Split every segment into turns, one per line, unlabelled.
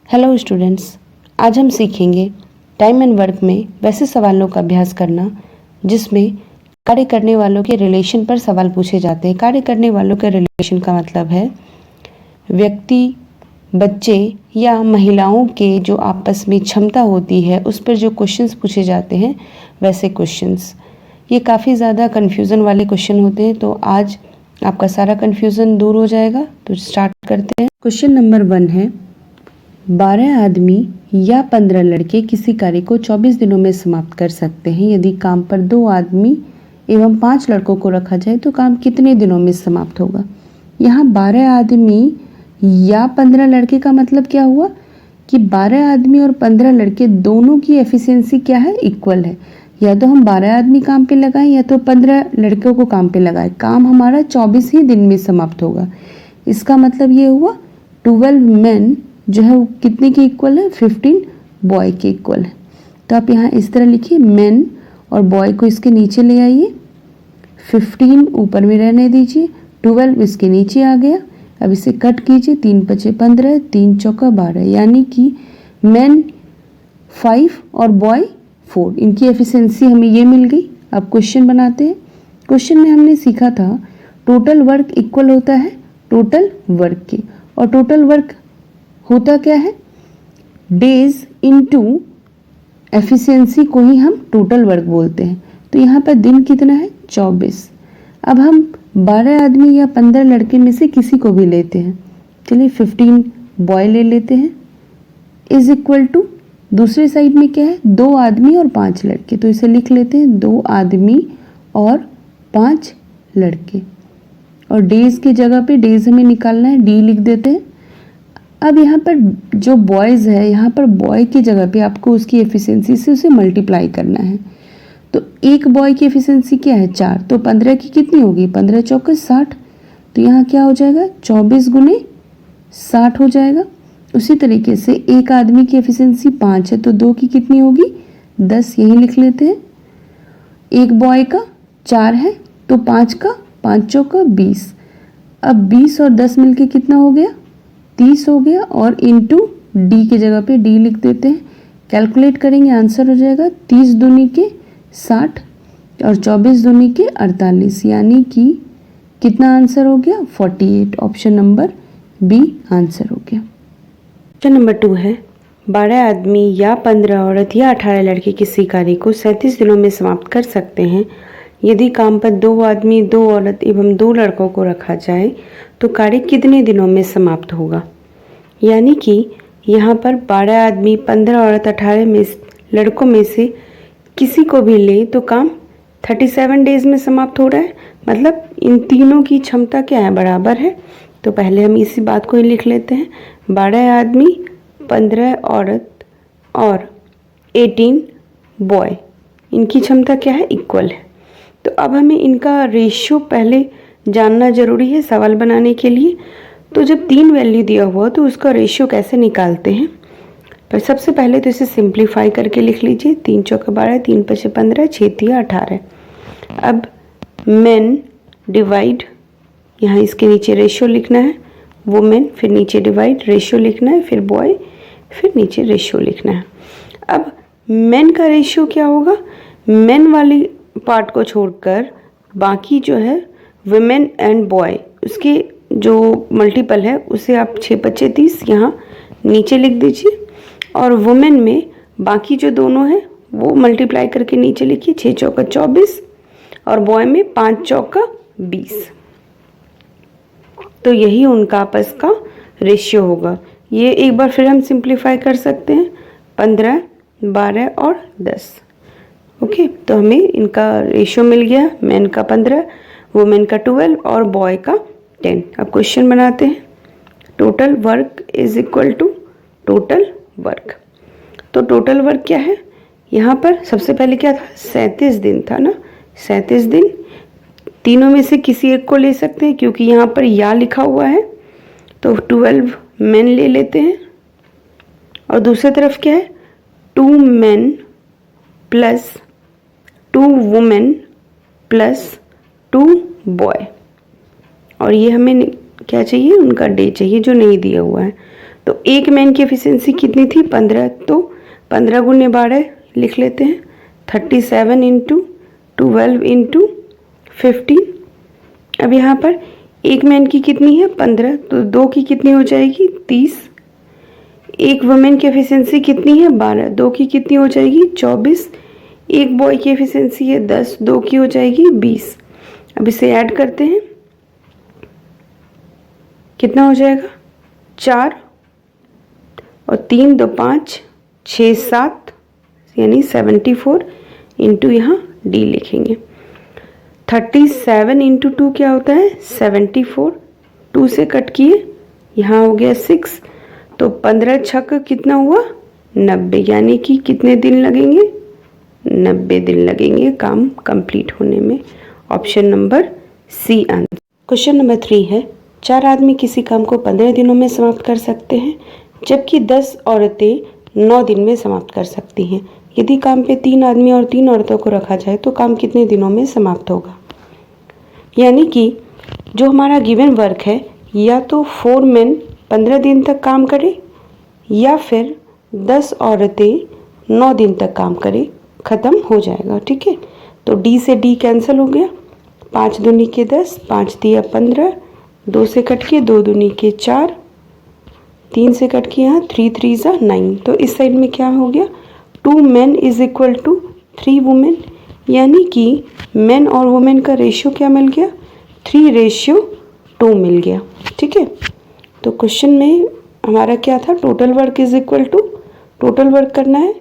Hello students, आज हम सीखेंगे टाइम एंड वर्क में वैसे सवालों का अभ्यास करना जिसमें कार्य करने वालों के रिलेशन पर सवाल पूछे जाते हैं। कार्य करने वालों के रिलेशन का मतलब है व्यक्ति, बच्चे या महिलाओं के जो आपस में क्षमता होती है उस पर जो क्वेश्चंस पूछे जाते हैं वैसे क्वेश्चंस। ये काफ़ी ज़्यादा कन्फ्यूज़न वाले क्वेश्चन होते हैं, तो आज आपका सारा कन्फ्यूज़न दूर हो जाएगा। तो स्टार्ट करते हैं। क्वेश्चन नंबर 1 है, 12 आदमी या 15 लड़के किसी कार्य को 24 दिनों में समाप्त कर सकते हैं। यदि काम पर 2 आदमी एवं 5 लड़कों को रखा जाए तो काम कितने दिनों में समाप्त होगा। यहाँ 12 आदमी या 15 लड़के का मतलब क्या हुआ कि 12 आदमी और 15 लड़के दोनों की एफिशिएंसी क्या है, इक्वल है। या तो हम 12 आदमी काम पे लगाएं या तो 15 लड़कों को काम पे लगाएं, काम हमारा 24 ही दिन में समाप्त होगा। इसका मतलब ये हुआ 12 मेन जो है वो कितने के इक्वल है, 15 बॉय के इक्वल है। तो आप यहाँ इस तरह लिखिए, मेन और बॉय को इसके नीचे ले आइए, 15 ऊपर में रहने दीजिए, 12 इसके नीचे आ गया। अब इसे कट कीजिए, 3 पचे 15, 3 चौका 12, यानी कि मेन 5 और बॉय 4, इनकी एफिशिएंसी हमें ये मिल गई। अब क्वेश्चन बनाते हैं। क्वेश्चन में हमने सीखा था टोटल वर्क इक्वल होता है टोटल वर्क के, और टोटल वर्क होता क्या है, डेज इनटू एफिशिएंसी को ही हम टोटल वर्क बोलते हैं। तो यहाँ पर दिन कितना है, 24। अब हम 12 आदमी या 15 लड़के में से किसी को भी लेते हैं। चलिए 15 बॉय ले लेते हैं, इज इक्वल टू दूसरे साइड में क्या है, 2 आदमी और 5 लड़के। तो इसे लिख लेते हैं 2 आदमी और 5 लड़के, और डेज की जगह पे डेज हमें निकालना है, डी लिख देते हैं। अब यहाँ पर जो बॉयज़ है, यहाँ पर बॉय की जगह पे आपको उसकी एफिशिएंसी से उसे मल्टीप्लाई करना है। तो एक बॉय की एफिशिएंसी क्या है, 4, तो 15 की कितनी होगी, 15 चौके 60। तो यहाँ क्या हो जाएगा, 24 गुने 60 हो जाएगा। उसी तरीके से एक आदमी की एफिशिएंसी 5 है, तो 2 की कितनी होगी, 10, यही लिख लेते हैं। एक बॉय का 4 है, तो 5 का 5 चौका 20। अब 20 और 10 मिलके कितना हो गया, 30 हो गया, और इनटू डी की जगह पे डी लिख देते हैं। कैलकुलेट करेंगे, आंसर हो जाएगा 30 दूनी के 60 और 24 दूनी के 48, यानी कि कितना आंसर हो गया, 48। ऑप्शन नंबर बी आंसर हो गया। क्वेश्चन नंबर 2 है, 12 आदमी या 15 औरत या 18 लड़के किसी कार्य को 37 दिनों में समाप्त कर सकते हैं। यदि काम पर 2 आदमी, 2 औरत एवं 2 लड़कों को रखा जाए तो कार्य कितने दिनों में समाप्त होगा। यानी कि यहाँ पर 12 आदमी, 15 औरत, 18 में लड़कों में से किसी को भी ले तो काम 37 डेज में समाप्त हो रहा है। मतलब इन तीनों की क्षमता क्या है, बराबर है। तो पहले हम इसी बात को ही लिख लेते हैं, 12 आदमी, 15 औरत और 18 बॉय, इनकी क्षमता क्या है, इक्वल है। तो अब हमें इनका रेशियो पहले जानना जरूरी है सवाल बनाने के लिए। तो जब 3 वैल्यू दिया हुआ तो उसका रेशियो कैसे निकालते हैं, पर सबसे पहले तो इसे सिंप्लीफाई करके लिख लीजिए, 3 चौका 12, 3 पचे 15, 6 तिया 18। अब मेन डिवाइड, यहाँ इसके नीचे रेशियो लिखना है, वुमेन, फिर नीचे डिवाइड रेशियो लिखना है, फिर बॉय, फिर नीचे रेशियो लिखना है। अब मेन का रेशियो क्या होगा, मेन वाली पार्ट को छोड़कर बाकी जो है वुमेन एंड बॉय, उसके जो मल्टीपल है उसे आप 6 पचे 30 यहाँ नीचे लिख दीजिए, और वुमेन में बाकी जो दोनों हैं वो मल्टीप्लाई करके नीचे लिखिए, 6 चौका 24 और बॉय में 5 चौका 20। तो यही उनका आपस का रेशियो होगा। ये एक बार फिर हम सिंप्लीफाई कर सकते हैं, 15, 12 और 10। ओके, तो हमें इनका रेशियो मिल गया, मैन का 15, वुमेन का 12 और बॉय का 10। अब क्वेश्चन बनाते हैं, total work is equal to total work. तो टोटल वर्क क्या है, यहाँ पर सबसे पहले क्या था, 37 दिन था ना, 37 दिन। तीनों में से किसी एक को ले सकते हैं क्योंकि यहाँ पर या लिखा हुआ है, तो 12 मेन ले लेते हैं, और दूसरी तरफ क्या है, 2 main plus 2 women plus 2 boy, और ये हमें क्या चाहिए, उनका डे चाहिए जो नहीं दिया हुआ है। तो एक मैन की एफिशिएंसी कितनी थी 15, तो 15 गुने 12 लिख लेते हैं, 37 इंटू 12 इंटू 15। अब यहाँ पर एक मैन की कितनी है 15, तो 2 की कितनी हो जाएगी 30। एक वुमेन की एफिशिएंसी कितनी है 12, 2 की कितनी हो जाएगी 24। एक बॉय की एफिशिएंसी है 10, 2 की हो जाएगी 20। अब इसे ऐड करते हैं, कितना हो जाएगा 4 और 3 2 5 6 7 यानी 74 इंटू यहाँ डी लिखेंगे। 37 इंटू 2 क्या होता है 74, 2 से कट किए यहाँ हो गया 6, तो 15 छक कितना हुआ 90, यानी कि कितने दिन लगेंगे 90 दिन लगेंगे काम कंप्लीट होने में। Option number C answer. Question number 3 है, 4 आदमी किसी काम को 15 दिनों में समाप्त कर सकते हैं जबकि 10 औरतें 9 दिन में समाप्त कर सकती हैं। यदि काम पे 3 आदमी और 3 औरतों को रखा जाए तो काम कितने दिनों में समाप्त होगा। यानी कि जो हमारा गिवन वर्क है, या तो 4 मेन 15 दिन तक काम करें या फिर 10 औरतें 9 दिन तक काम करें, ख़त्म हो जाएगा। ठीक है, तो डी से डी कैंसिल हो गया, 5 दूनी के 10, 5 दिया 15, 2 से कट के 2 दूनी के 4, 3 से कट के यहाँ 3 3 ज़ा 9। तो इस साइड में क्या हो गया 2 men is equal to 3 women, यानी कि मेन और वुमेन का रेशियो क्या मिल गया 3:2 मिल गया। ठीक है, तो क्वेश्चन में हमारा क्या था total work is equal to, total work करना है।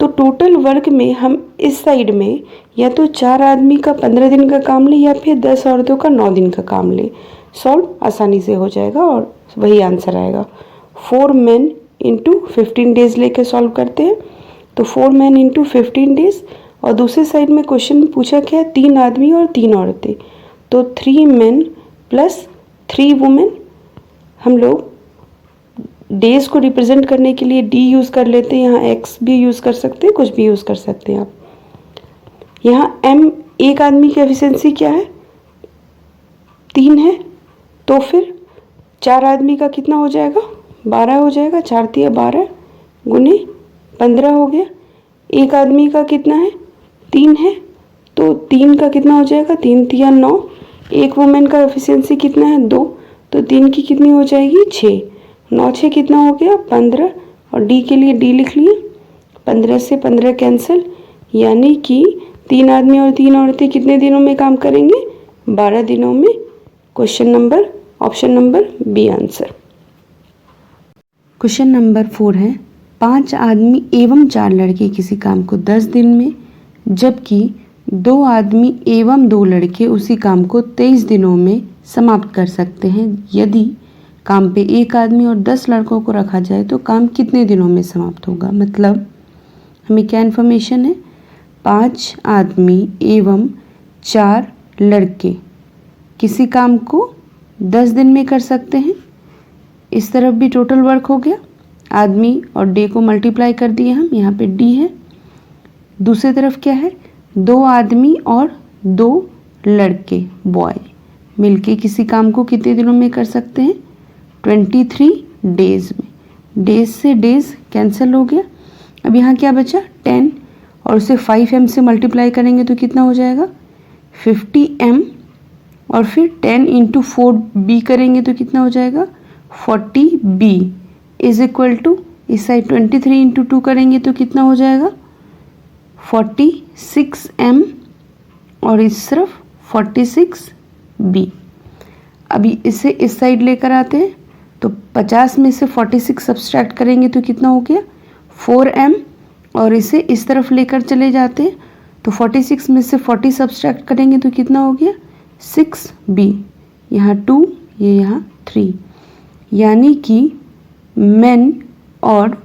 तो टोटल वर्क में हम इस साइड में या तो 4 आदमी का 15 दिन का काम ले या फिर 10 औरतों का 9 दिन का काम ले, सॉल्व आसानी से हो जाएगा और वही आंसर आएगा। 4 मैन इंटू 15 डेज लेके सॉल्व करते हैं, तो 4 मैन इंटू 15 डेज, और दूसरे साइड में क्वेश्चन में पूछा क्या है 3 आदमी और 3 औरतें, तो 3 मैन प्लस 3 वुमेन। हम लोग डेज को रिप्रेजेंट करने के लिए डी यूज़ कर लेते हैं, यहाँ एक्स भी यूज़ कर सकते हैं, कुछ भी यूज़ कर सकते हैं आप। यहाँ एम एक आदमी की एफिशिएंसी क्या है 3 है, तो फिर 4 आदमी का कितना हो जाएगा 12 हो जाएगा, 4 तिया 12 गुने 15 हो गया। एक आदमी का कितना है 3 है, तो 3 का कितना हो जाएगा 3 तिया 9। एक वुमेन का एफिशिएंसी कितना है 2, तो 3 की कितनी हो जाएगी 6, 9 6 कितना हो गया 15, और डी के लिए डी लिख लिए, 15 से 15 कैंसिल, यानी कि 3 आदमी और 3 औरतें कितने दिनों में काम करेंगे 12 दिनों में। Question number option number B answer. Question number 4 है, 5 आदमी एवं 4 लड़के किसी काम को 10 दिन में जबकि 2 आदमी एवं 2 लड़के उसी काम को 23 दिनों में समाप्त कर सकते हैं। यदि काम पे 1 आदमी और 10 लड़कों को रखा जाए तो काम कितने दिनों में समाप्त होगा। मतलब हमें क्या इन्फॉर्मेशन है 5 आदमी एवं 4 लड़के किसी काम को 10 दिन में कर सकते हैं। इस तरफ भी टोटल वर्क हो गया, आदमी और डे को मल्टीप्लाई कर दिए हम, यहाँ पे डी है। दूसरी तरफ क्या है 2 आदमी और 2 लड़के बॉय मिलके किसी काम को कितने दिनों में कर सकते हैं 23 डेज में। डेज से डेज कैंसिल हो गया, अब यहाँ क्या बचा 10 और उसे 5m से मल्टीप्लाई करेंगे तो कितना हो जाएगा 50m, और फिर 10 इंटू 4b करेंगे तो कितना हो जाएगा 40b इज इक्वल टू, इस साइड 23 इंटू 2 करेंगे तो कितना हो जाएगा 46m, और इस तरफ 46b। अभी इसे इस साइड लेकर आते हैं तो 50 में से 46 सब्सट्रैक्ट करेंगे तो कितना हो गया 4m, और इसे इस तरफ लेकर चले जाते हैं तो 46 में से 40 सब्सट्रैक्ट करेंगे तो कितना हो गया 6b, यहाँ 2 ये यहाँ 3, यानी कि मेन और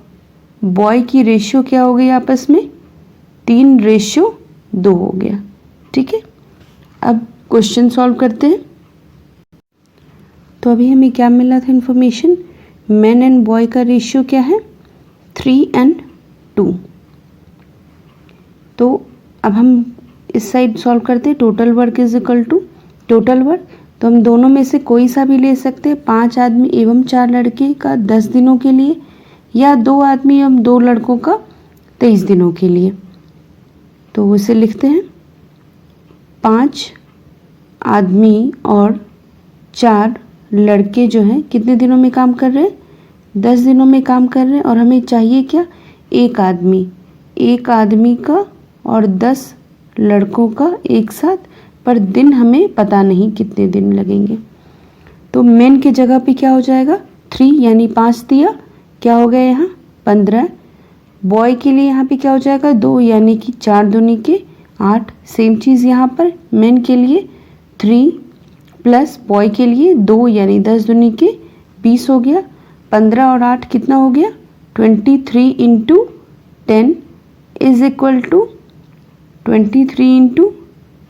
बॉय की रेशियो क्या हो गई आपस में 3:2 हो गया। ठीक है, अब क्वेश्चन सॉल्व करते हैं। तो अभी हमें क्या मिला था इन्फॉर्मेशन, मैन एंड बॉय का रेशियो क्या है 3:2। तो अब हम इस साइड सॉल्व करते हैं, total work is equal to total work तो हम दोनों में से कोई सा भी ले सकते हैं, 5 आदमी एवं 4 लड़के का 10 दिनों के लिए, या 2 आदमी एवं 2 लड़कों का 23 दिनों के लिए। तो उसे लिखते हैं 5 आदमी और 4 लड़के जो हैं कितने दिनों में काम कर रहे हैं, 10 दिनों में काम कर रहे हैं। और हमें चाहिए क्या, एक आदमी का और 10 लड़कों का एक साथ, पर दिन हमें पता नहीं कितने दिन लगेंगे। तो मेन की जगह पे क्या हो जाएगा, 3 यानी 5 दिया, क्या हो गया यहाँ 15। बॉय के लिए यहाँ पे क्या हो जाएगा, 2 यानी कि 4 दूनी के 8। सेम चीज़ यहाँ पर मेन के लिए 3 प्लस बॉय के लिए 2 यानी 10 दूनी के 20 हो गया। 15 और 8 कितना हो गया, 23 into 10 is equal to 23 into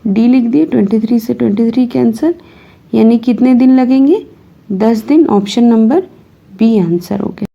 D लिख दिए। 23 से 23 कैंसिल, यानी कितने दिन लगेंगे, 10 दिन। ऑप्शन नंबर बी आंसर हो गया।